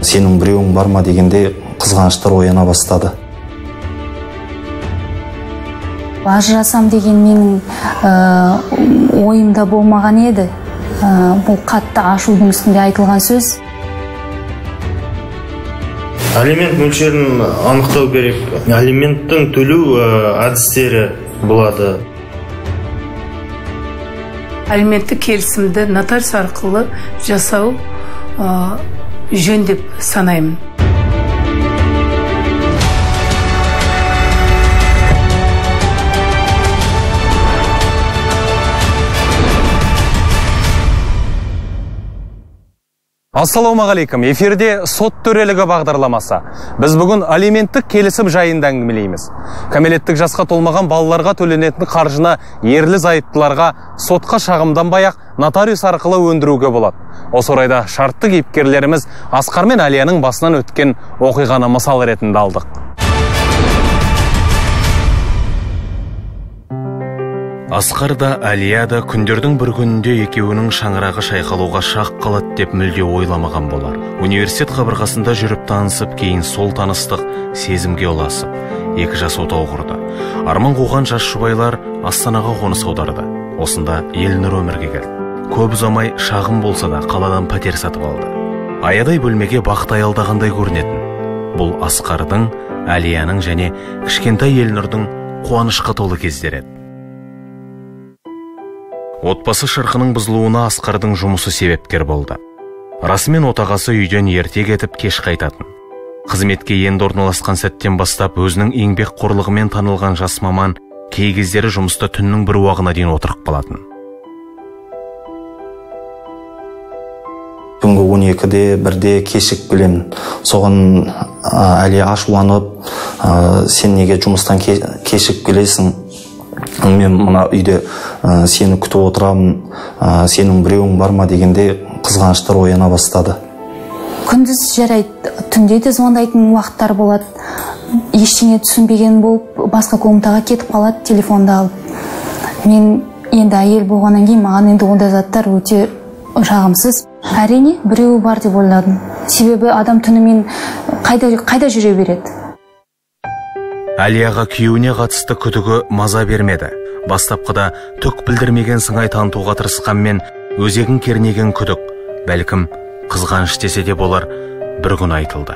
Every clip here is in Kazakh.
Сенің біреуің бар ма дегенде қызғаныштар ояна бастады. Ажырасам деген менің ойымда болмаған еді. Бұл қатты ашудың үстінде айтылған сөз. Алимент мөлшерін анықтау керек. Алименттің төлеу әдістері болады. Алименттік келісімді нотариус арқылы жасау жөн деп санаймын. Ассалаумағалейкум. Эфирде сот төрелігі бағдарламасы. Біз бүгін алименттік келісім жайында әңгімелейміз. Кәмелеттік жасқа толмаған балаларға төленетін қаржыны ерлі зайыптыларға сотқа шағымданбай-ақ нотариус арқылы өндіруге болады. Осы орайда шартты кейіпкерлеріміз Асқар мен Әлияның басынан өткен оқиғаны мысал ретінде алдық. Асқар да, Әлия да күндердің бір күнінде екеуінің шаңырағы шайқалуға шақ қалады деп мүлде ойламаған болар. Университет қабырғасында жүріп танысып, кейін сол таныстық сезімге ұласып, 2 жас отау құрды. Арман қуған жас жұбайлар Астанаға қоныс аударды. Осында Елнұр өмірге келді. Көп ұзамай шағын болса да қаладан пәтер сатып алды. Аядай бөлмеге бақыт аялдағандай көрінетін. Бұл Асқардың, Әлияның және кішкентай Елнұрдың қуанышқа толы кездері еді. Отбасы шырқының бұзылуына Асқардың жұмысы себепкер болды. Расымен отағасы үйден ерте кетіп кеш қайтатын. Қызметке енді орналасқан сәттен бастап өзінің еңбек қорлығымен танылған жас маман кей кездері жұмыста түннің бір уағына дейін отырып қалатын. Түнгі 12-де, 1-де кешік білемін. Соған Әлия ашуланып, сен неге жұмыстан кешік келесің? Мен мына үйде сені күтіп отырамын, сенің біреуің бар ма дегенде қызғаныштар ояна бастады. Күндіз жарайды, түнде де звондайтын уақыттар болады. Ештеңе түсінбеген болып, басқа комнатаға кетіп қалады, телефонды алып. Мен енді әйел болғаннан кейін маған енді ондай заттар өте жағымсыз. Әрине, біреуі бар деп ойладым. Себебі адам түнімен қайда жүре береді. Әлияға күйеуіне қатысты күдігі маза бермеді. Бастапқыда түк білдірмеген сыңай танытуға тырысқанмен өзегін кернеген күдік, бәлкім қызғаныш десе де болар, бір күн айтылды.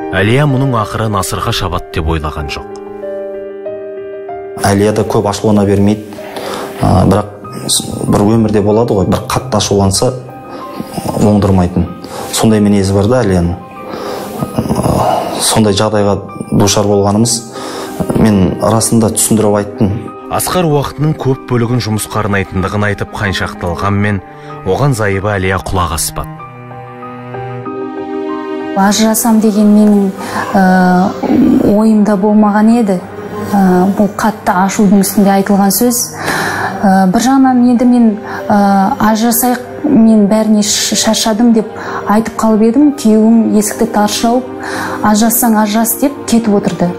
Әлия мұның ақыры насырға шабат деп ойлаған жоқ. Әлия да көп ашулана бермейді, бірақ бір өмірде болады ғой, бір қатты ашуланса оңдырмайтын. Сондай мінезі бар да Әлияның. Сондай жағдайға душар болғанымыз мен расында түсіндіріп айттым. Асқар уақытының көп бөлігін жұмысқа арнайтындығын айтып қаншақталғанмен, оған зайыбы Әлия құлақ аспады. Ажырасам деген менің ойымда болмаған еді. Бұл қатты ашудың үстінде айтылған сөз. Бір жағынан енді мен ажырасайық, мен бәріне шаршадым деп айтып қалып едім. Күйеуім есікті тарс жауып, ажырассаң ажырас деп кетіп отырды.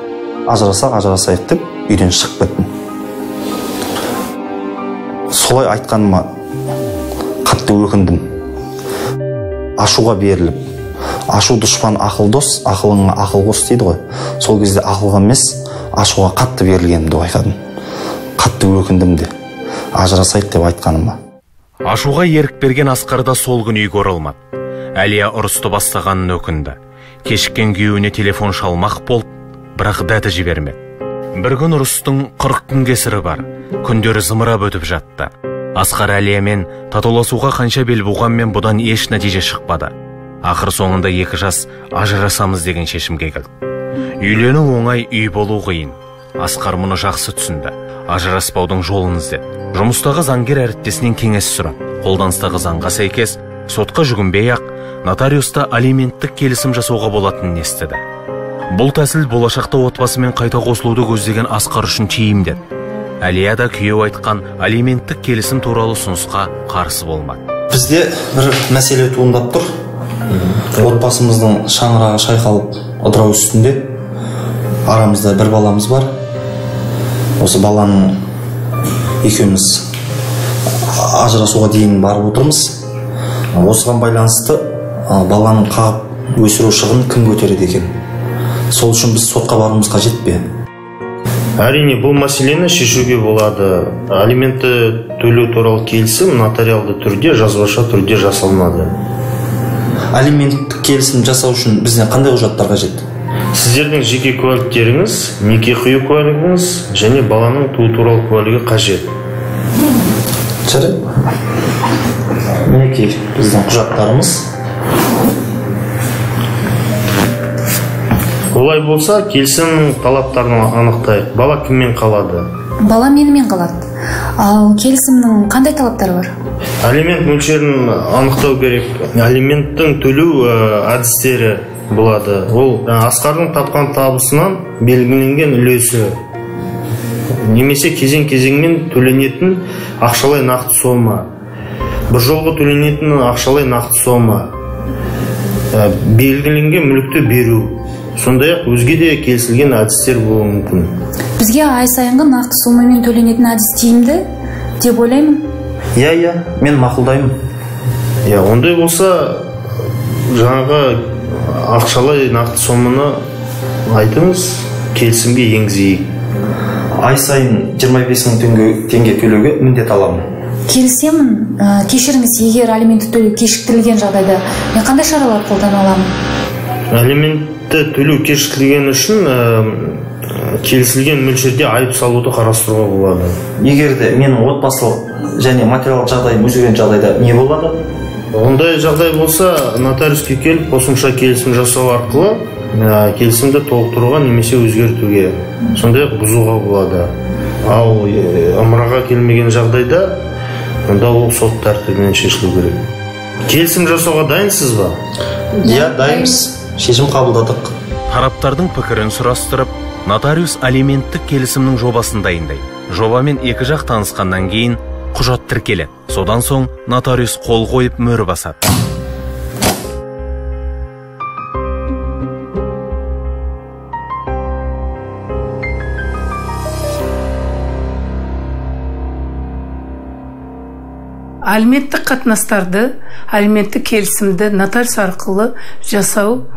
Ажырасайық деп үйден шығып кеттім. Солай айтқаныма қатты өкіндім. Ашуға беріліп, ашу дұшпан ақыл дос, ақылыңа ақыл қос дейді ғой. Сол кезде ақылға емес, ашуға қатты берілгенімді байқадым. Қатты өкіндім де, ажырасайық деп айтқаныма. Ашуға ерік берген Асқарда сол күн үйге оралмады. Әлия ұрысты бастағанын өкінді. Кешіккен күйеуіне телефон шалмақ болып, бірақ дәті жібермеді. Бір күн ұрыстың 40 күн кесірі бар. Күндері зымырап өтіп жатты. Асқар Әлиямен татуласуға қанша бел буғанмен бұдан еш нәтиже шықпады. Ақыр соңында 2 жас ажырасамыз деген шешімге келді. Үйлену оңай, үй болу қиын. Асқар мұны жақсы түсінді. Ажыраспаудың жолын іздеді. Жұмыстағы заңгер әріптесінен кеңес сұрады. Қолданыстағы заңға сәйкес сотқа жүгінбей-ақ нотариуста алименттік келісім жасауға болатынын естіді. Бұл тәсіл болашақта отбасымен қайта қосылуды көздеген Асқар үшін тиімді. Әлия да күйеу айтқан алименттік келісім туралы ұсынысқа қарсы болмады. Бізде бір мәселе туындап тұр. Отбасымыздың шаңырағы шайқалып ыдырау үстінде. Арамызда бір баламыз бар. Осы баланың екеуміз ажырасуға дейін барып отырмыз. Осыған байланысты баланың қағып өсіру шығынын кім көтереді екен? Сол үшін біз сотқа баруымыз қажет пе? Әрине, бұл мәселені шешуге болады. Алиментті төлеу туралы келісім нотариалды түрде, жазбаша түрде жасалынады. Алименттік келісім жасау үшін бізден қандай құжаттар қажет? Сіздердің жеке куәліктеріңіз, неке қию куәлігіңіз және баланың туу туралы куәлігі қажет. Жарайды. Мінекей біздің құжаттарымыз. Олай болса, келісім талаптарын анықтайық. Бала кіммен қалады? Бала менімен қалады. Ал келісімнің қандай талаптары бар? Алимент мөлшерін анықтау керек. Алименттің төлеу әдістері болады. Ол Асқардың тапқан табысынан белгіленген үлесі немесе кезең-кезеңмен төленетін ақшалай нақты сома, бір жолғы төленетін ақшалай нақты сома, белгіленген мүлікті беру, сондай-ақ өзге де келісілген әдістер болуы мүмкін. Бізге ай сайынғы нақты сомамен төленетін әдіс тиімді деп ойлаймын. Иә, мен мақұлдаймын. Ондай болса, жаңағы ақшалай нақты соманы айтыңыз, келісімге енгізейік. Ай сайын 25.000 теңге төлеуге міндет аламын. Келісемін. Кешіріңіз, егер алиментті төлеу кешіктірілген жағдайда мен қандай шаралар қолдана аламын? Алиментті төлеу кешіктірілген үшін келісілген мөлшерде айып салуды қарастыруға болады. Егер де менің отбасылық және материалдық жағдайым өзгерген жағдайда не болады? Ондай жағдай болса, нотариуске келіп, қосымша келісім жасау арқылы келісімді толықтыруға немесе өзгертуге, сондай-ақ бұзуға болады. Ал ымыраға келмеген жағдайда, онда ол сот тәртібімен шешілу керек. Келісім жасауға дайынсыз ба? Иә, дайынбыз. Шешім қабылдадық. Тараптардың пікірін сұрастырып, нотариус алименттік келісімнің жобасын дайындайды. Жобамен екі жақ танысқаннан кейін құжат тіркеледі. Содан соң нотариус қол қойып мөр басады. Алименттік қатынастарды, алименттік келісімді нотариус арқылы жасау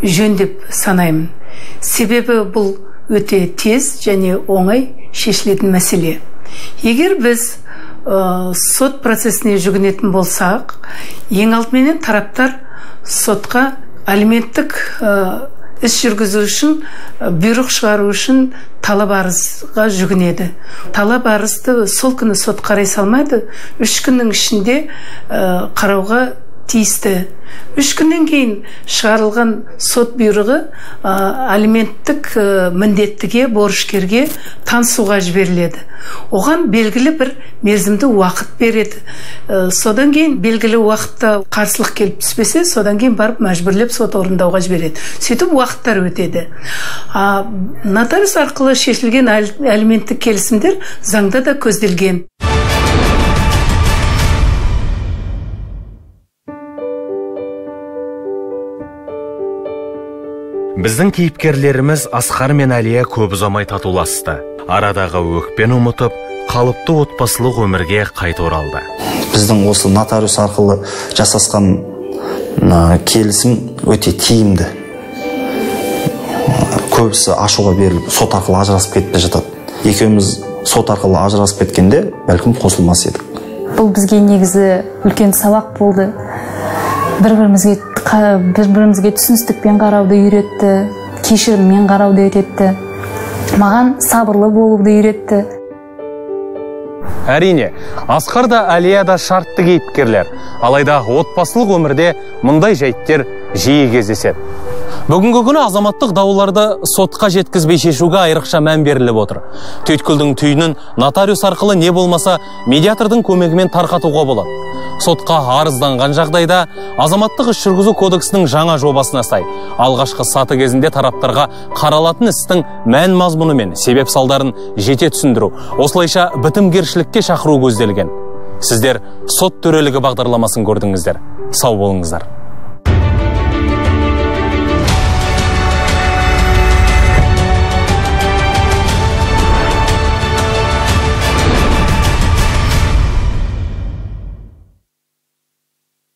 жөн деп санаймын. Себебі бұл өте тез және оңай шешілетін мәселе. Егер біз сот процесіне жүгінетін болсақ, ең алдыменен тараптар сотқа алименттік іс жүргізу үшін, бұйрық шығару үшін талап арызға жүгінеді. Талап арызды сол күні сот қарай салмайды, 3 күннің ішінде қарауға тиісті. 3 күннен кейін шығарылған сот бұйрығы алименттік міндеттіге, борышкерге танысуға жіберіледі. Оған белгілі бір мерзімді уақыт береді. Содан кейін белгілі уақытта қарсылық келіп түспесе, содан кейін барып мәжбүрлеп сот орындауға жібереді. Сөйтіп уақыттар өтеді. Нотариус арқылы шешілген алименттік келісімдер заңда да көзделген. Біздің кейіпкерлеріміз Асқар мен Әлия көп ұзамай татуласты. Арадағы өкпені ұмытып, қалыпты отбасылық өмірге қайта оралды. Біздің осы нотариус арқылы жасасқан келісім өте тиімді. Көбісі ашуға беріліп, сот арқылы ажырасып кетіп жатады. Екеуміз сот арқылы ажырасып кеткенде бәлкім қосылмас едік. Бұл бізге негізі үлкен сабақ болды. Бір-бірімізге түсіністікпен қарауды үйретті, кешіріммен қарауды үйретті. Маған сабырлы болуды үйретті. Әрине, Асқар да Әлия да шартты кейіпкерлер. Алайда отбасылық өмірде мұндай жайттер жиі кездеседі. Бүгінгі күні азаматтық дауларды сотқа жеткізбей шешуге айрықша мән беріліп отыр. Түйткілдің түйінін нотариус арқылы не болмаса медиатордың көмегімен тарқатуға болады. Сотқа арызданған жағдайда азаматтық іс жүргізу кодексінің жаңа жобасына сай алғашқы саты кезінде тараптарға қаралатын істің мән мазмұны мен себеп салдарын жете түсіндіру, осылайша бітімгершілікке шақыру көзделген. Сіздер сот төрелігі бағдарламасын көрдіңіздер. Сау болыңыздар.